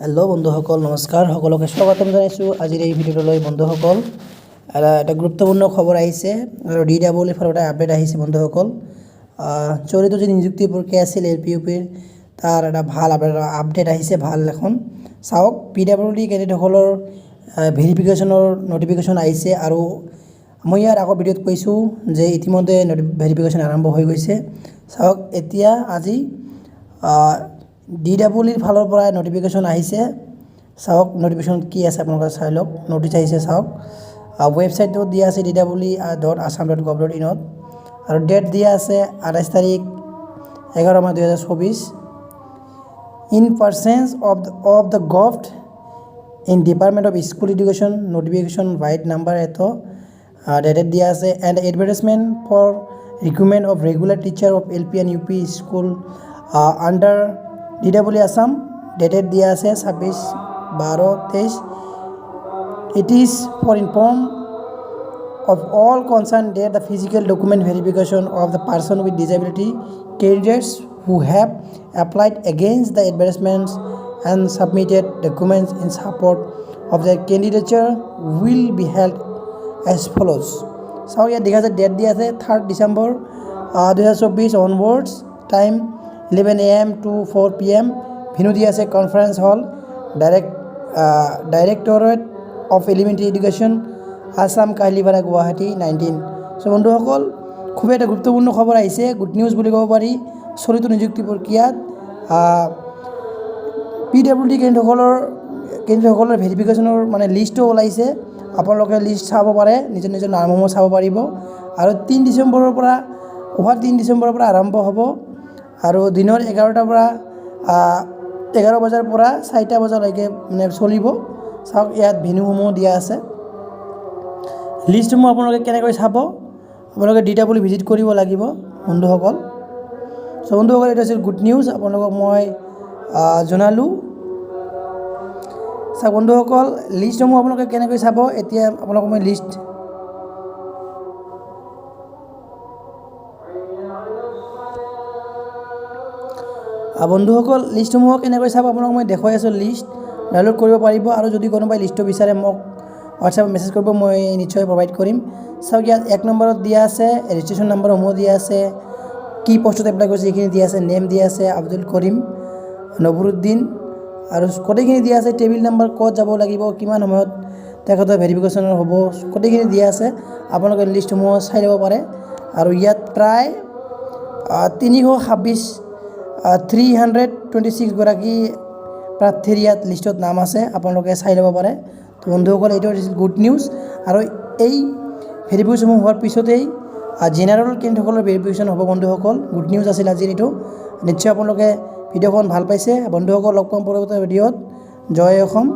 hello' বন্ধুসকল নমস্কাৰ সকলোকে স্বাগতম জনাইছোঁ আজিৰ এই ভিডিঅ'টোলৈ বন্ধুসকল এটা গুৰুত্বপূৰ্ণ খবৰ আহিছে আৰু DWL ফালৰ পৰা আপডেট আহিছে বন্ধুসকল চলিত যি নিযুক্তি প্ৰক্ৰিয়া আছিল LPUPৰ তাৰ এটা ভাল আপডেট আহিছে ভাল এখন চাওক PWD কেণ্ডিডেটসকলৰ ভেৰিফিকেশ্যনৰ নটিফিকেশ্যন আহিছে আৰু মই ইয়াৰ আগৰ ভিডিঅ'ত কৈছোঁ যে ইতিমধ্যে ভেৰিফিকেশ্যন আৰম্ভ হৈ গৈছে চাওক এতিয়া আজি DWL ফালৰ পৰা নটিফিকেশ্যন আহিছে চাওক নটিফিকেশ্যন কি আছে আপোনালোকে চাই লওক নটিচ আহিছে চাওক ৱেবছাইটটো দিয়া আছে dwli.assam.gov.in ত আৰু ডেট দিয়া আছে 28 তাৰিখ 11 মাহ 2024 in pursuance of the government in department of school education notification vide number এটো ডেটেড দিয়া আছে and advertisement for recruitment of regular teacher of LP and UP school under DWL Assam dated dia ase 26/12/23 it is for inform of all concerned that the physical document verification of the person with disability candidates who have applied against the advertisements and submitted documents in support of their candidature will be held as follows so here dekha ase date dia ase 3rd December 2024 onwards time 11 AM to 4 PM venue dia ase conference hall directorate of elementary education Assam Kailipara Guwahati 19 so বন্ধুসকল খুব এটা গুৰুত্বপূৰ্ণ খবৰ আহিছে good news বুলি ক'ব পাৰি চলিত নিযুক্তি প্ৰক্ৰিয়াত PWD কেণ্ডিডেটসকলৰ ভেৰিফিকেশ্যনৰ মানে লিষ্টটো ওলাইছে আপোনালোকে লিষ্ট চাব পাৰে নিজৰ নিজৰ নামসমূহ চাব পাৰিব আৰু 3 ডিচেম্বৰৰ পৰা আৰম্ভ হ'ব আৰু দিনৰ 11টাৰ পৰা 11 বজাৰ পৰা 4টা বজালৈকে মানে চলিব চাওক ইয়াত ভেন্যুসমূহ দিয়া আছে লিষ্টসমূহ আপোনালোকে কেনেকৈ চাব আপোনালোকে DWL ভিজিট কৰিব লাগিব বন্ধুসকল সো বন্ধুসকল এটা আছিল গুড নিউজ আপোনালোকক মই জনালোঁ চাওক বন্ধুসকল লিষ্টসমূহ আপোনালোকে কেনেকৈ চাব এতিয়া আপোনালোকক মই লিষ্ট বন্ধুসকল লিষ্টসমূহ কেনেকৈ চাব আপোনাক মই দেখুৱাই আছোঁ লিষ্ট ডাউনলোড কৰিব পাৰিব আৰু যদি কোনোবাই লিষ্টটো বিচাৰে মোক হোৱাটছআপত মেছেজ কৰিব মই নিশ্চয় প্ৰভাইড কৰিম চাওক ইয়াত 1 নম্বৰত দিয়া আছে ৰেজিষ্ট্ৰেশ্যন নম্বৰসমূহ দিয়া আছে কি পোষ্টত এপ্লাই কৰিছে এইখিনি দিয়া আছে নেম দিয়া আছে আব্দুল কৰিম নবৰুদ্দিন আৰু গোটেইখিনি দিয়া আছে টেবিল নম্বৰ ক'ত যাব লাগিব কিমান সময়ত তেখেতৰ ভেৰিফিকেশ্যনৰ হ'ব গোটেইখিনি দিয়া আছে আপোনালোকে লিষ্টসমূহ চাই ল'ব পাৰে আৰু ইয়াত প্ৰায় 326 গৰাকী প্ৰাৰ্থীৰ ইয়াত লিষ্টত নাম আছে আপোনালোকে চাই ল'ব পাৰে তো বন্ধুসকল এইটো গুড নিউজ আৰু এই ভেৰিফিকেশ্যন হোৱাৰ পিছতেই জেনেৰেল কেণ্ডিডেটসকলৰ ভেৰিফিকেশ্যন হ'ব বন্ধুসকল গুড নিউজ আছিল আজিৰ এইটো নিশ্চয় আপোনালোকে ভিডিঅ'খন ভাল পাইছে বন্ধুসকল লগ পাম পৰৱৰ্তী ভিডিঅ'ত জয় অসম